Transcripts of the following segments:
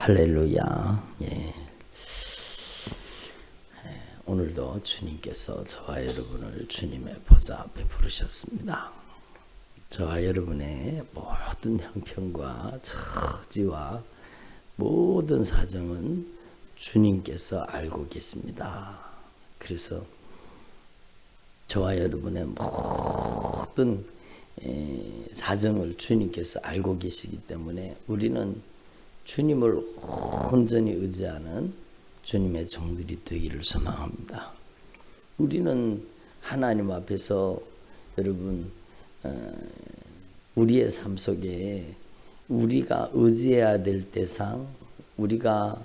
할렐루야. 오늘도 주님께서 저와 여러분을 주님의 보좌 앞에 부르셨습니다. 저와 여러분의 모든 형편과 처지와 모든 사정은 주님께서 알고 계십니다. 그래서 저와 여러분의 모든 사정을 주님께서 알고 계시기 때문에 우리는 주님을 온전히 의지하는 주님의 종들이 되기를 소망합니다. 우리는 하나님 앞에서 여러분 우리의 삶 속에 우리가 의지해야 될 대상, 우리가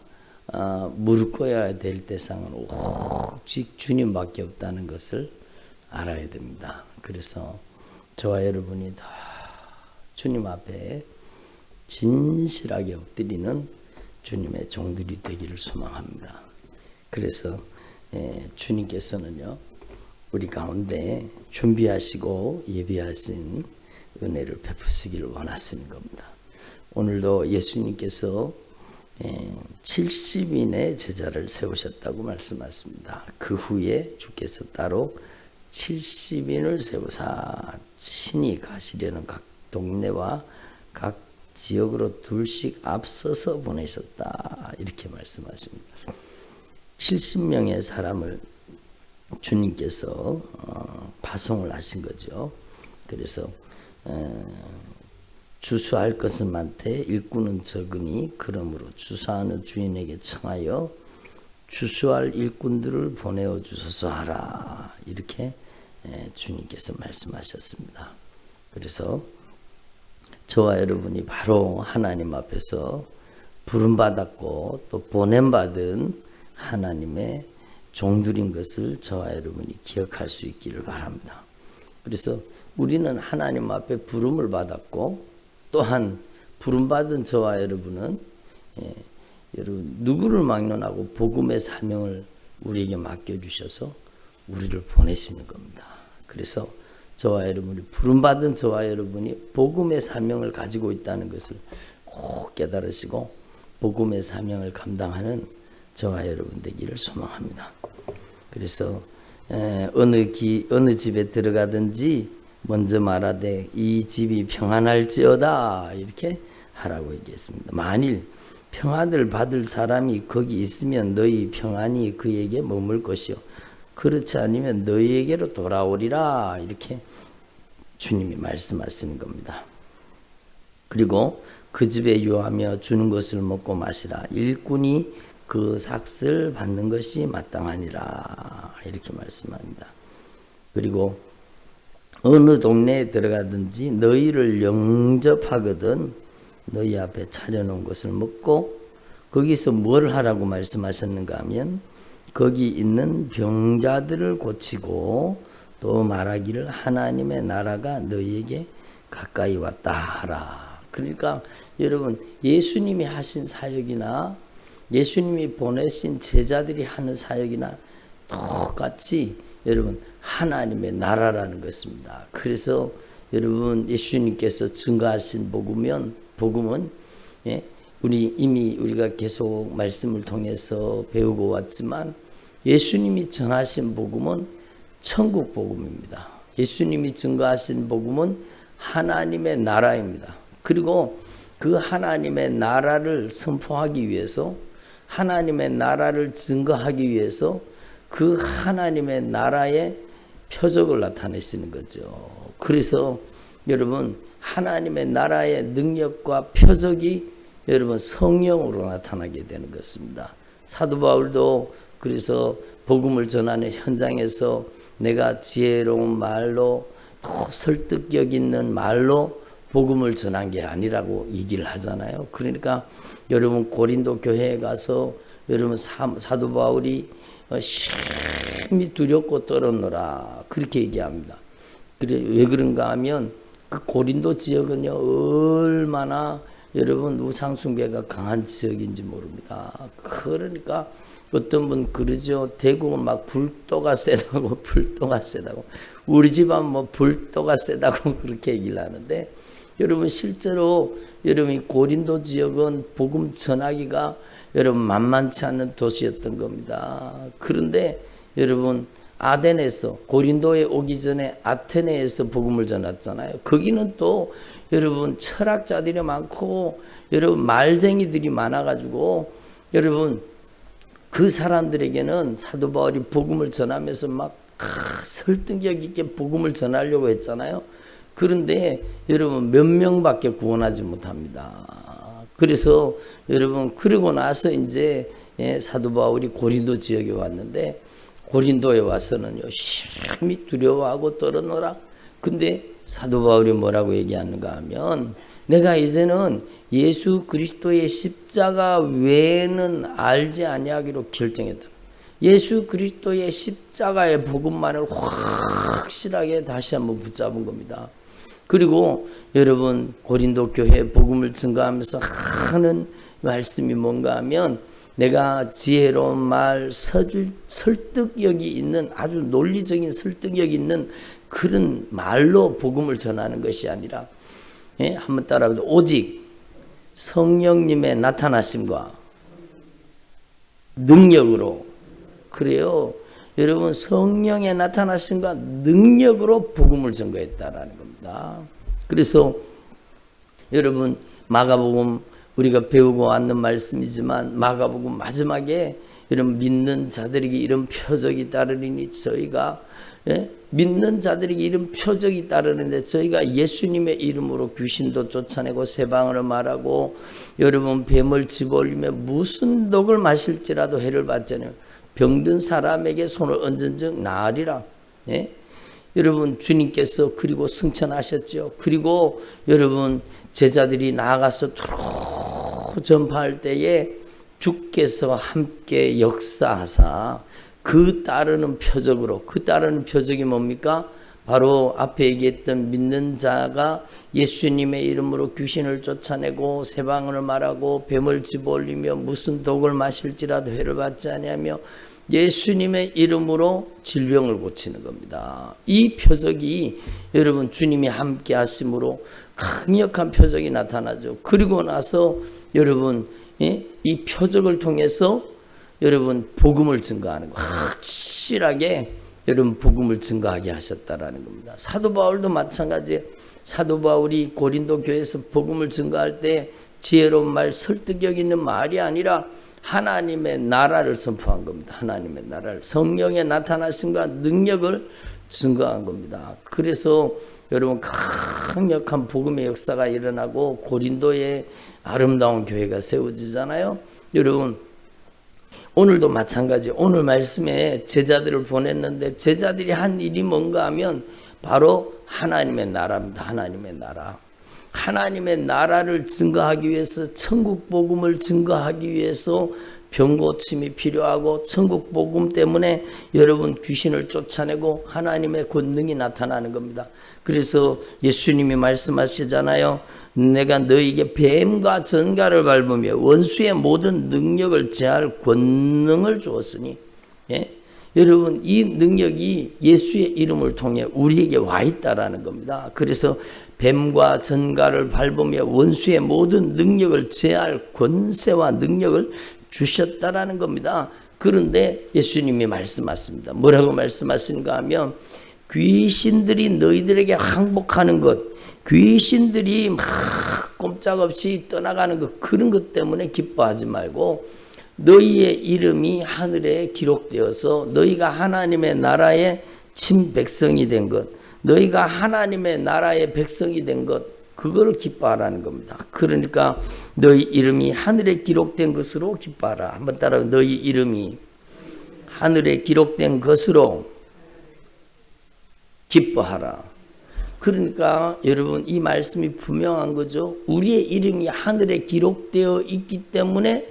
무릎 꿇어야 될 대상은 오직 주님밖에 없다는 것을 알아야 됩니다. 그래서 저와 여러분이 다 주님 앞에 진실하게 엎드리는 주님의 종들이 되기를 소망합니다. 그래서 주님께서는요, 우리 가운데 준비하시고 예비하신 은혜를 베푸시기를 원하시는 겁니다. 오늘도 예수님께서 70인의 제자를 세우셨다고 말씀하십니다. 그 후에 주께서 따로 70인을 세우사 친히 가시려는 각 동네와 각 지역으로 둘씩 앞서서 보내셨다. 이렇게 말씀하십니다. 70명의 사람을 주님께서 파송을 하신 거죠. 그래서 주수할 것은 많되 일꾼은 적으니 그러므로 주수하는 주인에게 청하여 주수할 일꾼들을 보내어 주소서 하라. 이렇게 주님께서 말씀하셨습니다. 그래서 저와 여러분이 바로 하나님 앞에서 부름받았고 또 보냄받은 하나님의 종들인 것을 저와 여러분이 기억할 수 있기를 바랍니다. 그래서 우리는 하나님 앞에 부름을 받았고 또한 부름받은 저와 여러분은 여러분 누구를 막론하고 복음의 사명을 우리에게 맡겨주셔서 우리를 보내시는 겁니다. 그래서 저와 여러분이 부름받은 저와 여러분이 복음의 사명을 가지고 있다는 것을 꼭 깨달으시고 복음의 사명을 감당하는 저와 여러분 되기를 소망합니다. 그래서 어느 집에 들어가든지 먼저 말하되 이 집이 평안할지어다 이렇게 하라고 얘기했습니다. 만일 평안을 받을 사람이 거기 있으면 너희 평안이 그에게 머물 것이요 그렇지 않으면 너희에게로 돌아오리라 이렇게 주님이 말씀하시는 겁니다. 그리고 그 집에 유하며 주는 것을 먹고 마시라. 일꾼이 그 삭을 받는 것이 마땅하니라 이렇게 말씀합니다. 그리고 어느 동네에 들어가든지 너희를 영접하거든 너희 앞에 차려놓은 것을 먹고 거기서 뭘 하라고 말씀하셨는가 하면 거기 있는 병자들을 고치고 또 말하기를 하나님의 나라가 너희에게 가까이 왔다 하라. 그러니까 여러분 예수님이 하신 사역이나 예수님이 보내신 제자들이 하는 사역이나 똑같이 여러분 하나님의 나라라는 것입니다. 그래서 여러분 예수님께서 증거하신 복음은 우리가 계속 말씀을 통해서 배우고 왔지만 예수님이 전하신 복음은 천국 복음입니다. 예수님이 증거하신 복음은 하나님의 나라입니다. 그리고 그 하나님의 나라를 선포하기 위해서 하나님의 나라를 증거하기 위해서 그 하나님의 나라의 표적을 나타내시는 거죠. 그래서 여러분 하나님의 나라의 능력과 표적이 여러분 성령으로 나타나게 되는 것입니다. 사도 바울도 그래서 복음을 전하는 현장에서 내가 지혜로운 말로 또 설득력 있는 말로 복음을 전한 게 아니라고 얘기를 하잖아요. 그러니까 여러분 고린도 교회에 가서 여러분 사도 바울이 심히 두렵고 떨었노라 그렇게 얘기합니다. 그래 왜 그런가 하면 그 고린도 지역은요 얼마나 여러분 우상숭배가 강한 지역인지 모릅니다. 그러니까 어떤 분 그러죠. 대구는 막 불도가 세다고 불도가 세다고 우리 집안 뭐 불도가 세다고 그렇게 얘기를 하는데 여러분 실제로 여러분 고린도 지역은 복음 전하기가 여러분 만만치 않은 도시였던 겁니다. 그런데 여러분 아덴에서 고린도에 오기 전에 아테네에서 복음을 전했잖아요. 거기는 또 여러분 철학자들이 많고 여러분 말쟁이들이 많아가지고 여러분 그 사람들에게는 사도 바울이 복음을 전하면서 막 설득력 있게 복음을 전하려고 했잖아요. 그런데 여러분 몇 명밖에 구원하지 못합니다. 그래서 여러분 그러고 나서 이제 사도 바울이 고린도 지역에 왔는데 고린도에 와서는요 심히 두려워하고 떨어노라. 근데 사도 바울이 뭐라고 얘기하는가 하면 내가 이제는 예수 그리스도의 십자가 외에는 알지 아니하기로 결정했다. 예수 그리스도의 십자가의 복음만을 확실하게 다시 한번 붙잡은 겁니다. 그리고 여러분 고린도 교회 복음을 증거하면서 하는 말씀이 뭔가 하면 내가 지혜로운 말, 설득력이 있는 아주 논리적인 설득력이 있는 그런 말로 복음을 전하는 것이 아니라 한번 따라해보세요. 오직 성령님의 나타나심과 능력으로. 그래요. 여러분 성령의 나타나심과 능력으로 복음을 증거했다라는 겁니다. 그래서 여러분 마가복음 우리가 배우고 왔는 말씀이지만 마가복음 마지막에 여러분 믿는 자들에게 이런 표적이 따르리니 저희가 믿는 자들에게 이런 표적이 따르는데 저희가 예수님의 이름으로 귀신도 쫓아내고 새방언을 말하고 여러분 뱀을 집어올리며 무슨 독을 마실지라도 해를 받잖아요. 병든 사람에게 손을 얹은 즉 나으리라. 여러분 주님께서 그리고 승천하셨죠. 그리고 여러분 제자들이 나아가서 두루 전파할 때에 주께서 함께 역사하사 그 따르는 표적으로 그 따르는 표적이 뭡니까? 바로 앞에 얘기했던 믿는 자가 예수님의 이름으로 귀신을 쫓아내고 새방언을 말하고 뱀을 집어올리며 무슨 독을 마실지라도 해를 받지 아니하며 예수님의 이름으로 질병을 고치는 겁니다. 이 표적이 여러분 주님이 함께 하심으로 강력한 표적이 나타나죠. 그리고 나서 여러분 이 표적을 통해서 여러분 복음을 증거하는 거 확실하게 여러분 복음을 증거하게 하셨다라는 겁니다. 사도 바울도 마찬가지예요. 사도 바울이 고린도 교회에서 복음을 증거할 때 지혜로운 말, 설득력 있는 말이 아니라 하나님의 나라를 선포한 겁니다. 하나님의 나라를 성령의 나타나심과 능력을 증거한 겁니다. 그래서 여러분 강력한 복음의 역사가 일어나고 고린도에 아름다운 교회가 세워지잖아요. 여러분 오늘도 마찬가지. 오늘 말씀에 제자들을 보냈는데 제자들이 한 일이 뭔가 하면 바로 하나님의 나라입니다. 하나님의 나라. 하나님의 나라를 증거하기 위해서 천국 복음을 증거하기 위해서 병고침이 필요하고 천국 복음 때문에 여러분 귀신을 쫓아내고 하나님의 권능이 나타나는 겁니다. 그래서 예수님이 말씀하시잖아요. 내가 너희에게 뱀과 전갈을 밟으며 원수의 모든 능력을 제할 권능을 주었으니 여러분 이 능력이 예수의 이름을 통해 우리에게 와 있다라는 겁니다. 그래서 뱀과 전갈을 밟으며 원수의 모든 능력을 제할 권세와 능력을 주셨다라는 겁니다. 그런데 예수님이 말씀하십니다. 뭐라고 말씀하시는가 하면 귀신들이 너희들에게 항복하는 것, 귀신들이 막 꼼짝없이 떠나가는 것, 그런 것 때문에 기뻐하지 말고 너희의 이름이 하늘에 기록되어서 너희가 하나님의 나라의 친백성이 된 것, 너희가 하나님의 나라의 백성이 된 것, 그걸 기뻐하라는 겁니다. 그러니까 너희 이름이 하늘에 기록된 것으로 기뻐하라. 한번 따라 너희 이름이 하늘에 기록된 것으로 기뻐하라. 그러니까 여러분 이 말씀이 분명한 거죠. 우리의 이름이 하늘에 기록되어 있기 때문에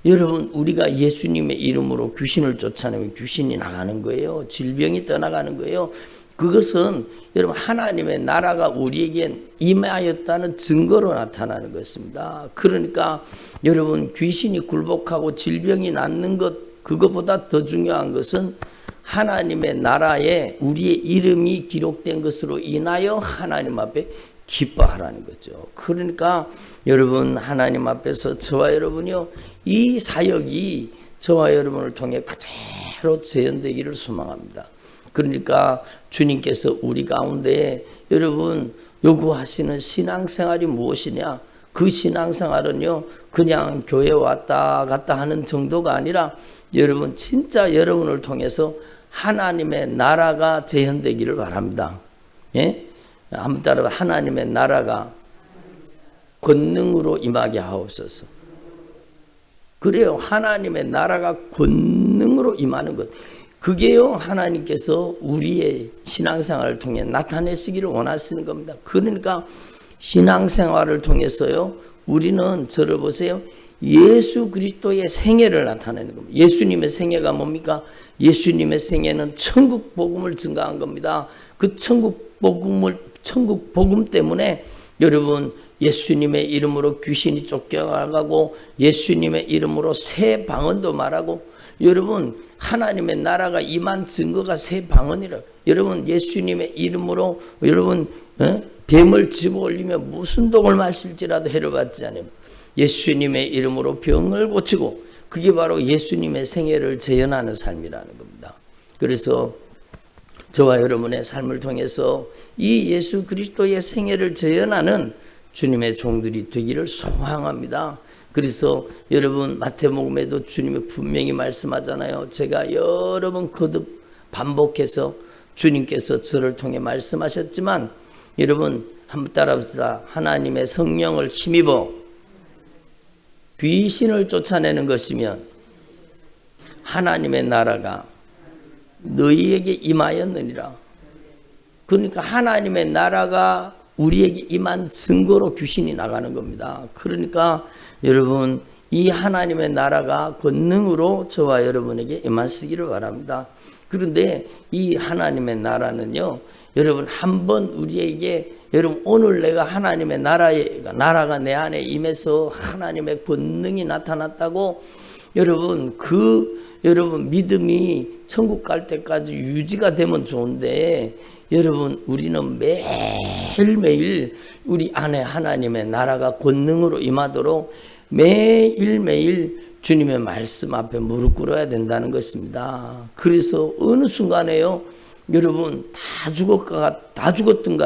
여러분 우리가 예수님의 이름으로 귀신을 쫓아내면 귀신이 나가는 거예요. 질병이 떠나가는 거예요. 그것은 여러분 하나님의 나라가 우리에게 임하였다는 증거로 나타나는 것입니다. 그러니까 여러분 귀신이 굴복하고 질병이 낫는 것, 그것보다 더 중요한 것은 하나님의 나라에 우리의 이름이 기록된 것으로 인하여 하나님 앞에 기뻐하라는 거죠. 그러니까 여러분 하나님 앞에서 저와 여러분이요 이 사역이 저와 여러분을 통해 그대로 재현되기를 소망합니다. 그러니까 주님께서 우리 가운데 여러분 요구하시는 신앙생활이 무엇이냐? 그 신앙생활은요 그냥 교회 왔다 갔다 하는 정도가 아니라 여러분 진짜 여러분을 통해서 하나님의 나라가 재현되기를 바랍니다. 예? 한번 따라 하나님의 나라가 권능으로 임하게 하옵소서. 그래요. 하나님의 나라가 권능으로 임하는 것. 그게요 하나님께서 우리의 신앙생활을 통해 나타내시기를 원하시는 겁니다. 그러니까 신앙생활을 통해서요 우리는 저를 보세요. 예수 그리스도의 생애를 나타내는 겁니다. 예수님의 생애가 뭡니까? 예수님의 생애는 천국 복음을 증거한 겁니다. 그 천국 복음 때문에 여러분 예수님의 이름으로 귀신이 쫓겨나가고 예수님의 이름으로 새 방언도 말하고 여러분 하나님의 나라가 임한 증거가 새 방언이라. 여러분 예수님의 이름으로 여러분 뱀을 집어올리며 무슨 독을 마실지라도 해를 받지 않으면 예수님의 이름으로 병을 고치고 그게 바로 예수님의 생애를 재현하는 삶이라는 겁니다. 그래서 저와 여러분의 삶을 통해서 이 예수 그리스도의 생애를 재현하는 주님의 종들이 되기를 소망합니다. 그래서 여러분 마태복음에도 주님이 분명히 말씀하잖아요. 제가 여러 번 거듭 반복해서 주님께서 저를 통해 말씀하셨지만 여러분 한번 따라합시다. 하나님의 성령을 힘입어 귀신을 쫓아내는 것이면 하나님의 나라가 너희에게 임하였느니라. 그러니까 하나님의 나라가 우리에게 임한 증거로 귀신이 나가는 겁니다. 그러니까 여러분 이 하나님의 나라가 권능으로 저와 여러분에게 임하시기를 바랍니다. 그런데 이 하나님의 나라는요 여러분 한번 우리에게 여러분 오늘 내가 하나님의 나라가 내 안에 임해서 하나님의 권능이 나타났다고 여러분 여러분 믿음이 천국 갈 때까지 유지가 되면 좋은데 여러분 우리는 매일매일 우리 안에 하나님의 나라가 권능으로 임하도록 매일매일 주님의 말씀 앞에 무릎 꿇어야 된다는 것입니다. 그래서 어느 순간에요 여러분 다 죽었던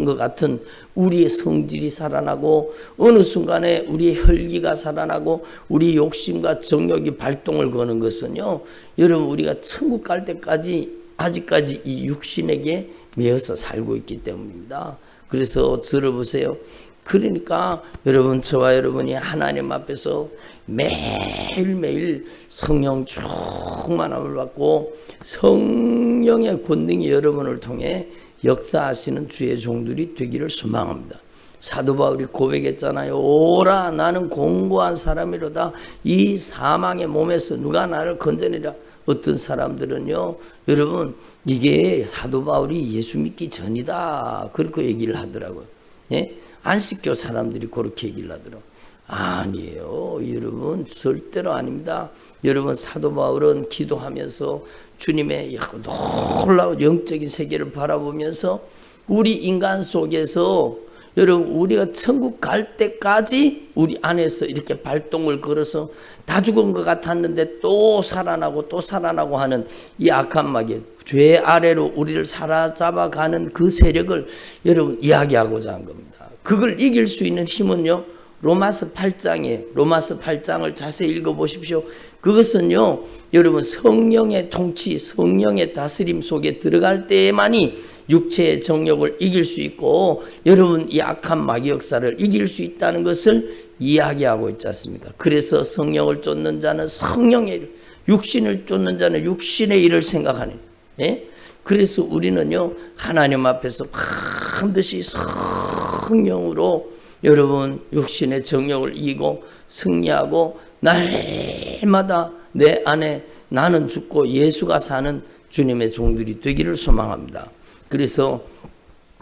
것 같은 우리의 성질이 살아나고 어느 순간에 우리의 혈기가 살아나고 우리 욕심과 정욕이 발동을 거는 것은요 여러분 우리가 천국 갈 때까지 아직까지 이 육신에게 매여서 살고 있기 때문입니다. 그래서 들어보세요. 그러니까 여러분 저와 여러분이 하나님 앞에서 매일매일 성령 충만함을 받고 성령의 권능이 여러분을 통해 역사하시는 주의 종들이 되기를 소망합니다. 사도 바울이 고백했잖아요. 오라 나는 공고한 사람이로다. 이 사망의 몸에서 누가 나를 건져내리라. 어떤 사람들은요 여러분 이게 사도 바울이 예수 믿기 전이다 그렇게 얘기를 하더라고요. 예? 안식교 사람들이 그렇게 얘기를 하더라고요. 아니에요 여러분 절대로 아닙니다. 여러분 사도 바울은 기도하면서 주님의 놀라운 영적인 세계를 바라보면서 우리 인간 속에서 여러분 우리가 천국 갈 때까지 우리 안에서 이렇게 발동을 걸어서 다 죽은 것 같았는데 또 살아나고 하는 이 악한 마귀 죄 아래로 우리를 사로잡아가는 그 세력을 여러분 이야기하고자 한 겁니다. 그걸 이길 수 있는 힘은요 로마서 8장이에요. 로마서 8장을 자세히 읽어보십시오. 그것은요 여러분 성령의 통치 성령의 다스림 속에 들어갈 때에만이 육체의 정욕을 이길 수 있고 여러분 이 악한 마귀 역사를 이길 수 있다는 것을 이야기하고 있지 않습니까? 그래서 성령을 쫓는 자는 성령의 일, 육신을 쫓는 자는 육신의 일을 생각하는. 예? 그래서 우리는요 하나님 앞에서 반드시 성령으로 여러분 육신의 정욕을 이기고 승리하고 날마다 내 안에 나는 죽고 예수가 사는 주님의 종들이 되기를 소망합니다. 그래서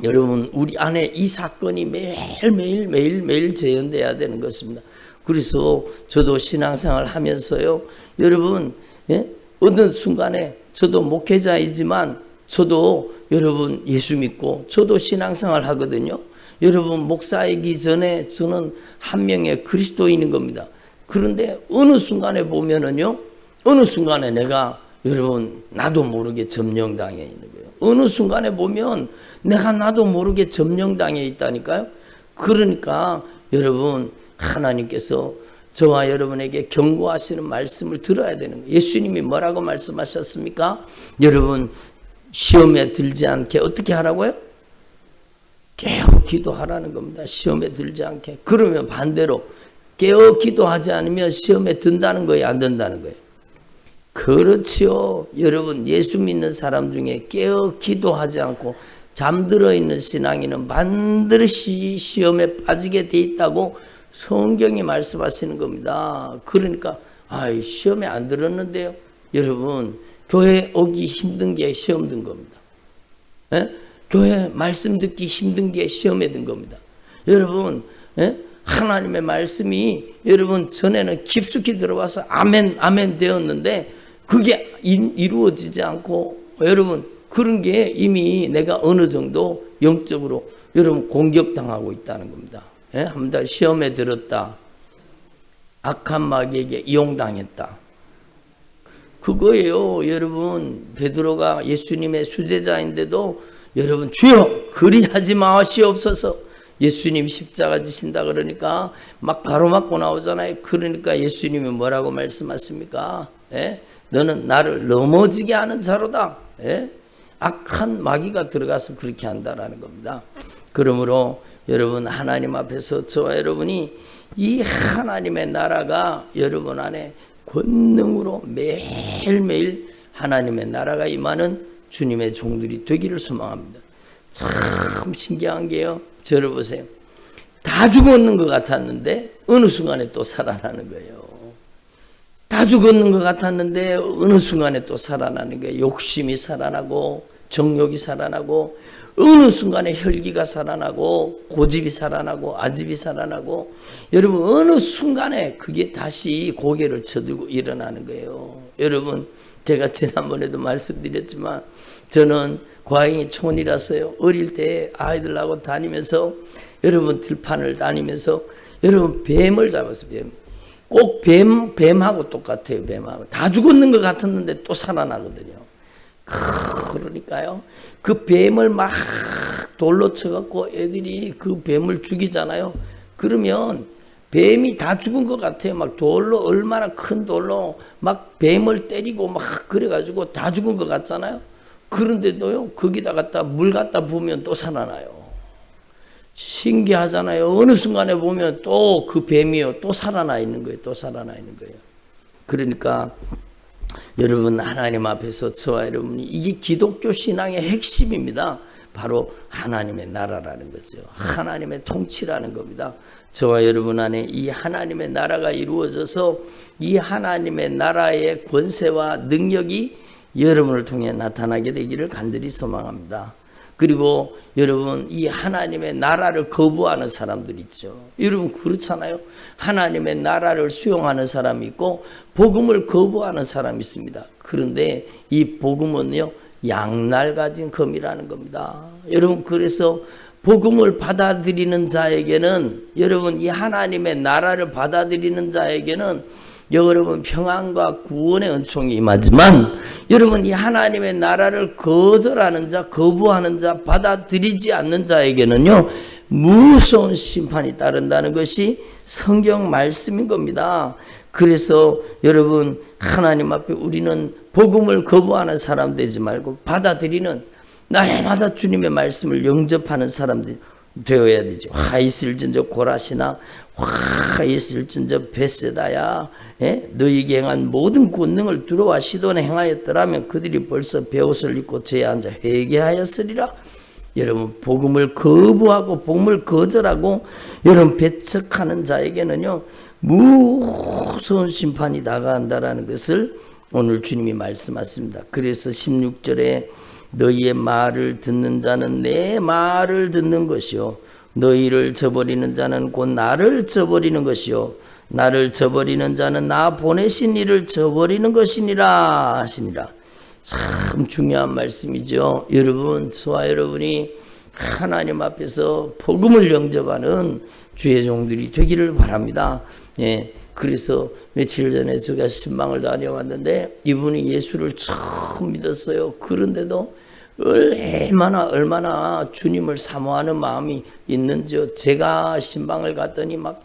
여러분 우리 안에 이 사건이 매일 재현돼야 되는 것입니다. 그래서 저도 신앙생활 하면서요 여러분 어느 순간에 저도 목회자이지만 저도 여러분 예수 믿고 저도 신앙생활 하거든요. 여러분 목사이기 전에 저는 한 명의 그리스도인인 겁니다. 그런데 어느 순간에 보면은요, 어느 순간에 내가 여러분 나도 모르게 점령당해 있는 거예요. 어느 순간에 보면 내가 나도 모르게 점령당해 있다니까요. 그러니까 여러분 하나님께서 저와 여러분에게 경고하시는 말씀을 들어야 되는 거예요. 예수님이 뭐라고 말씀하셨습니까? 여러분 시험에 들지 않게 어떻게 하라고요? 깨어 기도하라는 겁니다. 시험에 들지 않게. 그러면 반대로 깨어 기도하지 않으면 시험에 든다는 거예요, 안 든다는 거예요? 그렇지요. 여러분 예수 믿는 사람 중에 깨어 기도하지 않고 잠들어 있는 신앙인은 반드시 시험에 빠지게 돼 있다고 성경이 말씀하시는 겁니다. 그러니까 시험에 안 들었는데요. 여러분 교회 오기 힘든 게 시험 든 겁니다. 예? 교회 말씀 듣기 힘든 게 시험에 든 겁니다. 여러분 하나님의 말씀이 여러분 전에는 깊숙이 들어와서 아멘 아멘 되었는데 그게 이루어지지 않고 여러분 그런 게 이미 내가 어느 정도 영적으로 여러분 공격당하고 있다는 겁니다. 예? 한 번 시험에 들었다. 악한 마귀에게 이용당했다. 그거예요. 여러분 베드로가 예수님의 수제자인데도 여러분 주여 그리하지 마시옵소서. 예수님 십자가 지신다 그러니까 막 가로막고 나오잖아요. 그러니까 예수님이 뭐라고 말씀하십니까? 예? 너는 나를 넘어지게 하는 자로다. 예? 악한 마귀가 들어가서 그렇게 한다라는 겁니다. 그러므로 여러분 하나님 앞에서 저와 여러분이 이 하나님의 나라가 여러분 안에 권능으로 매일매일 하나님의 나라가 임하는 주님의 종들이 되기를 소망합니다. 참 신기한 게요. 저를 보세요. 다 죽었는 것 같았는데 어느 순간에 또 살아나는 거예요. 다 죽었는 것 같았는데 어느 순간에 또 살아나는 거예요. 욕심이 살아나고 정욕이 살아나고 어느 순간에 혈기가 살아나고 고집이 살아나고 아집이 살아나고 여러분 어느 순간에 그게 다시 고개를 쳐들고 일어나는 거예요. 여러분 제가 지난번에도 말씀드렸지만 저는 과잉이 촌이라서요. 어릴 때 아이들하고 다니면서 여러분 들판을 다니면서 여러분 뱀을 잡았어요. 뱀. 꼭 뱀하고 똑같아요. 뱀하고. 다 죽었는 것 같았는데 또 살아나거든요. 그러니까요. 그 뱀을 막 돌로 쳐갖고 애들이 그 뱀을 죽이잖아요. 그러면 뱀이 다 죽은 것 같아요. 막 돌로 얼마나 큰 돌로 막 뱀을 때리고 막 그래가지고 다 죽은 것 같잖아요. 그런데도요 거기다 갖다 물 갖다 부으면 또 살아나요. 신기하잖아요. 어느 순간에 보면 또 그 뱀이요 또 살아나 있는 거예요. 또 살아나 있는 거예요. 그러니까 여러분 하나님 앞에서 저와 여러분이 이게 기독교 신앙의 핵심입니다. 바로 하나님의 나라라는 거죠. 하나님의 통치라는 겁니다. 저와 여러분 안에 이 하나님의 나라가 이루어져서 이 하나님의 나라의 권세와 능력이 여러분을 통해 나타나게 되기를 간절히 소망합니다. 그리고 여러분 이 하나님의 나라를 거부하는 사람들 있죠. 여러분 그렇잖아요. 하나님의 나라를 수용하는 사람이 있고 복음을 거부하는 사람이 있습니다. 그런데 이 복음은요 양날 가진 검이라는 겁니다. 여러분 그래서 복음을 받아들이는 자에게는 여러분 이 하나님의 나라를 받아들이는 자에게는 여러분 평안과 구원의 은총이 임하지만 여러분 이 하나님의 나라를 거절하는 자, 거부하는 자, 받아들이지 않는 자에게는요 무서운 심판이 따른다는 것이 성경 말씀인 겁니다. 그래서 여러분 하나님 앞에 우리는 복음을 거부하는 사람 되지 말고 받아들이는 날마다 주님의 말씀을 영접하는 사람들 되어야 되죠. 화 있을진저 고라시나 화 있을진저 베세다야 너희에게 행한 모든 권능을 두려와 시돈에 행하였더라면 그들이 벌써 베옷을 입고 죄에 앉아 회개하였으리라. 여러분 복음을 거부하고 복음을 거절하고 여러분 배척하는 자에게는요 무서운 심판이 다가간다라는 것을 오늘 주님이 말씀하십니다. 그래서 16절에 너희의 말을 듣는 자는 내 말을 듣는 것이요 너희를 저버리는 자는 곧 나를 저버리는 것이요 나를 저버리는 자는 나 보내신 이를 저버리는 것이니라 하시니라. 참 중요한 말씀이죠. 여러분 저와 여러분이 하나님 앞에서 복음을 영접하는 주의 종들이 되기를 바랍니다. 예, 그래서 며칠 전에 제가 신방을 다녀왔는데 이분이 예수를 처음 믿었어요. 그런데도 얼마나 주님을 사모하는 마음이 있는지요. 제가 신방을 갔더니 막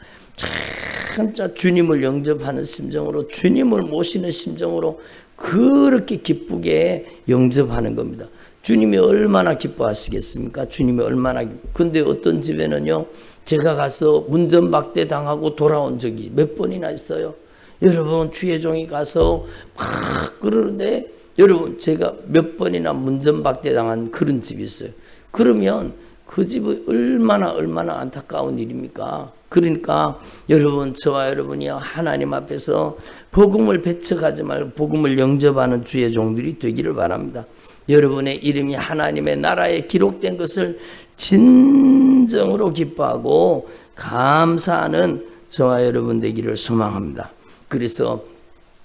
진짜 주님을 영접하는 심정으로, 주님을 모시는 심정으로 그렇게 기쁘게 영접하는 겁니다. 주님이 얼마나 기뻐하시겠습니까? 주님이 얼마나. 근데 어떤 집에는요, 제가 가서 문전박대 당하고 돌아온 적이 몇 번이나 있어요. 여러분, 주의 종이 가서 막 그러는데, 여러분, 제가 몇 번이나 문전박대 당한 그런 집이 있어요. 그러면 그 집이 얼마나 안타까운 일입니까? 그러니까 여러분, 저와 여러분이 하나님 앞에서 복음을 배척하지 말고 복음을 영접하는 주의 종들이 되기를 바랍니다. 여러분의 이름이 하나님의 나라에 기록된 것을 진정으로 기뻐하고 감사하는 저와 여러분 되기를 소망합니다. 그래서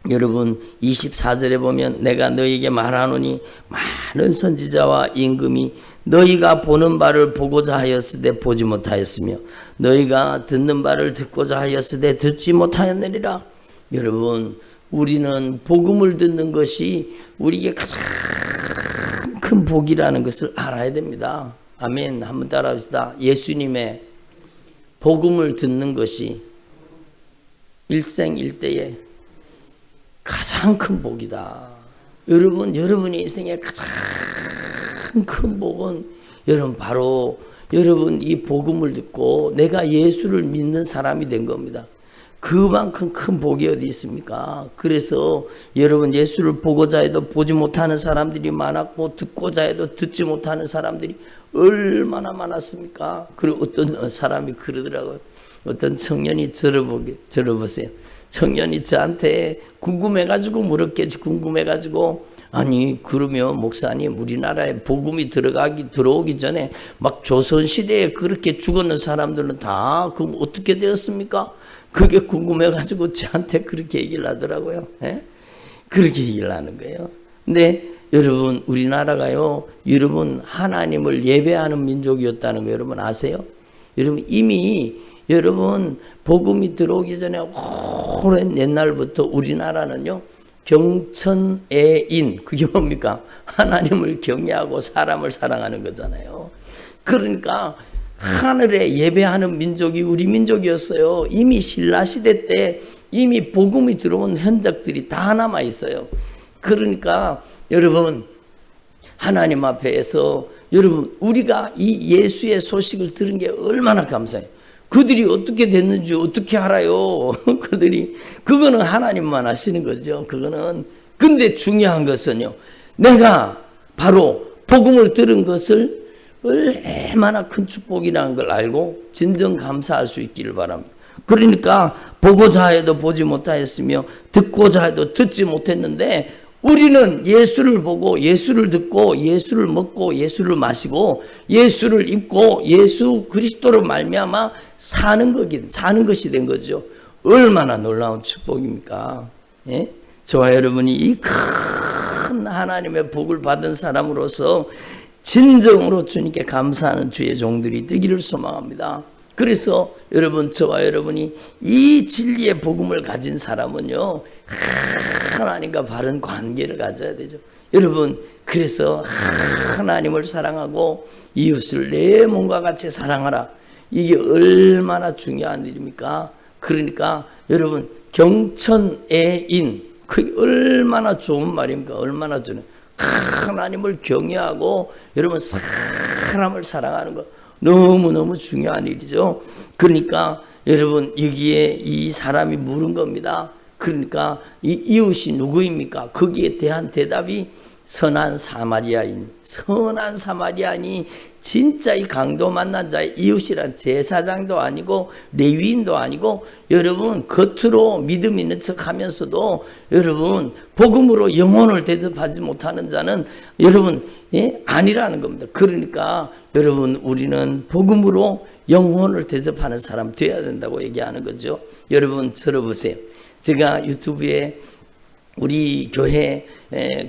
여러분 24절에 보면 내가 너희에게 말하노니 많은 선지자와 임금이 너희가 보는 바를 보고자 하였으되 보지 못하였으며 너희가 듣는 바를 듣고자 하였으되 듣지 못하였느니라. 여러분, 우리는 복음을 듣는 것이 우리에게 가장 큰 복이라는 것을 알아야 됩니다. 아멘. 한번 따라합시다. 예수님의 복음을 듣는 것이 일생일대에 가장 큰 복이다. 여러분의 인생의 가장 큰 복은 여러분 바로 여러분 이 복음을 듣고 내가 예수를 믿는 사람이 된 겁니다. 그만큼 큰 복이 어디 있습니까? 그래서 여러분 예수를 보고자 해도 보지 못하는 사람들이 많았고 듣고자 해도 듣지 못하는 사람들이 얼마나 많았습니까? 그리고 어떤 사람이 그러더라고요. 어떤 청년이 들어보세요. 청년이 저한테 궁금해가지고 물었겠지. 궁금해가지고 아니 그러면 목사님 우리나라에 복음이 들어오기 전에 막 조선시대에 그렇게 죽었는 사람들은 다 그럼 어떻게 되었습니까? 그게 궁금해가지고 저한테 그렇게 얘기를 하더라고요. 예? 그렇게 얘기를 하는 거예요. 근데 여러분 우리나라가요, 여러분 하나님을 예배하는 민족이었다는 거 여러분 아세요? 여러분 이미 여러분 복음이 들어오기 전에 오랜 옛날부터 우리나라는요 경천애인, 그게 뭡니까? 하나님을 경외하고 사람을 사랑하는 거잖아요. 그러니까 하늘에 예배하는 민족이 우리 민족이었어요. 이미 신라시대 때 이미 복음이 들어온 흔적들이 다 남아 있어요. 그러니까 여러분 하나님 앞에서 여러분 우리가 이 예수의 소식을 들은 게 얼마나 감사해요. 그들이 어떻게 됐는지 어떻게 알아요? 그거는 하나님만 아시는 거죠. 그거는. 근데 중요한 것은요, 내가 바로 복음을 들은 것을 얼마나 큰 축복이라는 걸 알고 진정 감사할 수 있기를 바랍니다. 그러니까 보고자 해도 보지 못하였으며 듣고자 해도 듣지 못했는데 우리는 예수를 보고 예수를 듣고 예수를 먹고 예수를 마시고 예수를 입고 예수 그리스도로 말미암아 사는 것이 된 거죠. 얼마나 놀라운 축복입니까? 예? 저와 여러분이 이 큰 하나님의 복을 받은 사람으로서 진정으로 주님께 감사하는 주의 종들이 되기를 소망합니다. 그래서 여러분 저와 여러분이 이 진리의 복음을 가진 사람은요 하나님과 바른 관계를 가져야 되죠. 여러분 그래서 하나님을 사랑하고 이웃을 내 몸과 같이 사랑하라. 이게 얼마나 중요한 일입니까? 그러니까 여러분 경천애인, 그게 얼마나 좋은 말입니까? 얼마나 좋은, 하나님을 경외하고 여러분 사람을 사랑하는 것 너무너무 중요한 일이죠. 그러니까 여러분 여기에 이 사람이 물은 겁니다. 그러니까 이 이웃이 누구입니까? 거기에 대한 대답이 선한 사마리아인. 선한 사마리아인이 진짜 이 강도 만난 자의 이웃이란 제사장도 아니고 레위인도 아니고 여러분 겉으로 믿음 있는 척 하면서도 여러분 복음으로 영혼을 대접하지 못하는 자는 여러분 아니라는 겁니다. 그러니까 여러분 우리는 복음으로 영혼을 대접하는 사람 되어야 된다고 얘기하는 거죠. 여러분 들어보세요. 제가 유튜브에 우리 교회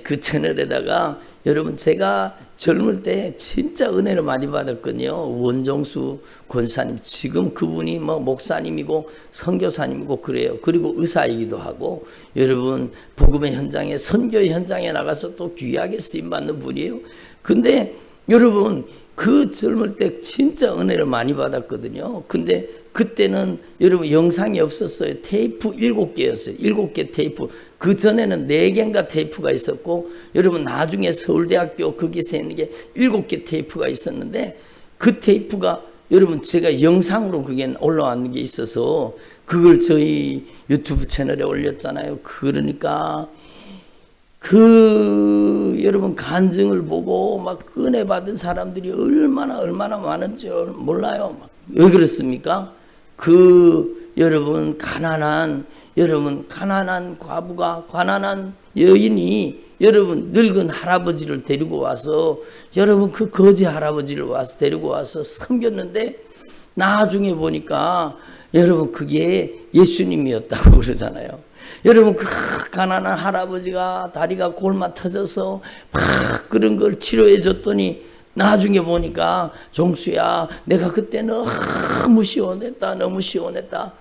그 채널에다가 여러분 제가 젊을 때 진짜 은혜를 많이 받았거든요. 원정수 권사님, 지금 그분이 뭐 목사님이고 선교사님이고 그래요. 그리고 의사이기도 하고, 여러분 복음의 현장에, 선교의 현장에 나가서 또 귀하게 쓰임 받는 분이에요. 근데 여러분 그 젊을 때 진짜 은혜를 많이 받았거든요. 근데 그때는 여러분 영상이 없었어요. 테이프 7개였어요. 7개 테이프. 그 전에는 4개인가 테이프가 있었고, 여러분 나중에 서울대학교 거기서 있는 게 7개 테이프가 있었는데, 그 테이프가 여러분 제가 영상으로 그게 올라왔는 게 있어서 그걸 저희 유튜브 채널에 올렸잖아요. 그러니까 그 여러분 간증을 보고 막 은혜 받은 사람들이 얼마나 많은지 몰라요. 왜 그렇습니까? 그 여러분 가난한 과부가, 가난한 여인이 여러분 늙은 할아버지를 데리고 와서, 여러분 그 거지 할아버지를 와서 데리고 와서 섬겼는데, 나중에 보니까 여러분 그게 예수님이었다고 그러잖아요. 여러분 그 가난한 할아버지가 다리가 골마 터져서 막 그런 걸 치료해 줬더니, 나중에 보니까 종수야 내가 그때 너무 시원했다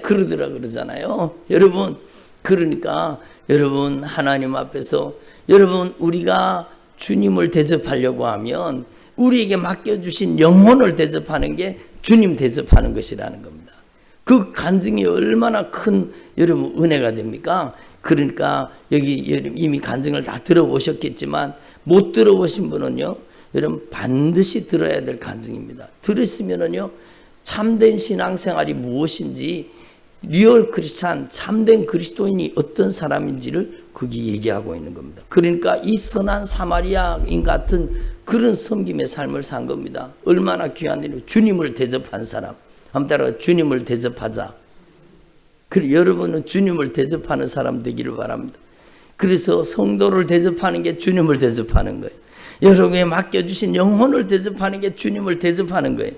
그러잖아요. 여러분 그러니까 여러분 하나님 앞에서 여러분 우리가 주님을 대접하려고 하면 우리에게 맡겨주신 영혼을 대접하는 게 주님 대접하는 것이라는 겁니다. 그 간증이 얼마나 큰 여러분 은혜가 됩니까? 그러니까 여기 이미 간증을 다 들어보셨겠지만 못 들어보신 분은요, 여러분 반드시 들어야 될 간증입니다. 들으시면은요, 참된 신앙생활이 무엇인지, 리얼 크리스찬, 참된 그리스도인이 어떤 사람인지를 거기 얘기하고 있는 겁니다. 그러니까 이 선한 사마리아인 같은 그런 섬김의 삶을 산 겁니다. 얼마나 귀한 일이에요. 주님을 대접한 사람. 한번 따라가, 주님을 대접하자. 그리고 여러분은 주님을 대접하는 사람 되기를 바랍니다. 그래서 성도를 대접하는 게 주님을 대접하는 거예요. 여러분에게 맡겨주신 영혼을 대접하는 게 주님을 대접하는 거예요.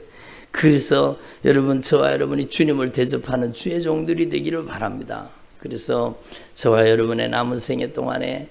그래서 여러분, 저와 여러분이 주님을 대접하는 주의 종들이 되기를 바랍니다. 그래서 저와 여러분의 남은 생애 동안에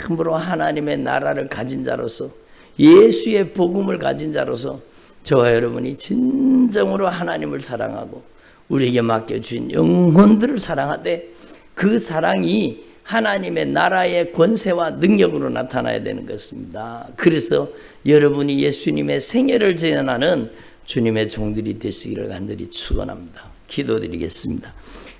참으로 하나님의 나라를 가진 자로서, 예수의 복음을 가진 자로서 저와 여러분이 진정으로 하나님을 사랑하고 우리에게 맡겨주신 영혼들을 사랑하되, 그 사랑이 하나님의 나라의 권세와 능력으로 나타나야 되는 것입니다. 그래서 여러분이 예수님의 생애를 재현하는 주님의 종들이 되시기를 간절히 축원합니다. 기도드리겠습니다.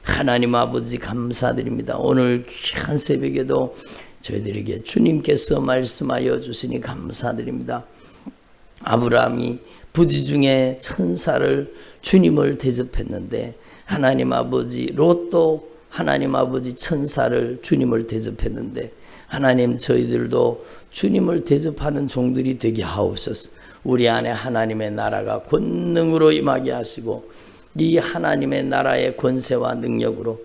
하나님 아버지 감사드립니다. 오늘 귀한 새벽에도 저희들에게 주님께서 말씀하여 주시니 감사드립니다. 아브라함이 부지 중에 천사를, 주님을 대접했는데, 하나님 아버지 롯도 하나님 아버지 천사를, 주님을 대접했는데, 하나님 저희들도 주님을 대접하는 종들이 되게 하옵소서. 우리 안에 하나님의 나라가 권능으로 임하게 하시고, 이 하나님의 나라의 권세와 능력으로,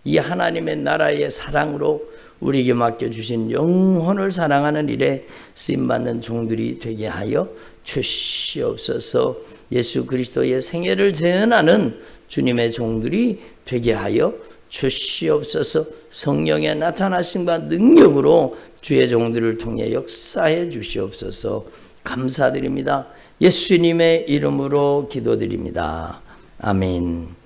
이 하나님의 나라의 사랑으로 우리에게 맡겨주신 영혼을 사랑하는 일에 쓰임받는 종들이 되게 하여 주시옵소서. 예수 그리스도의 생애를 재현하는 주님의 종들이 되게 하여 주시옵소서. 성령의 나타나심과 능력으로 주의 종들을 통해 역사해 주시옵소서. 감사드립니다. 예수님의 이름으로 기도드립니다. 아멘.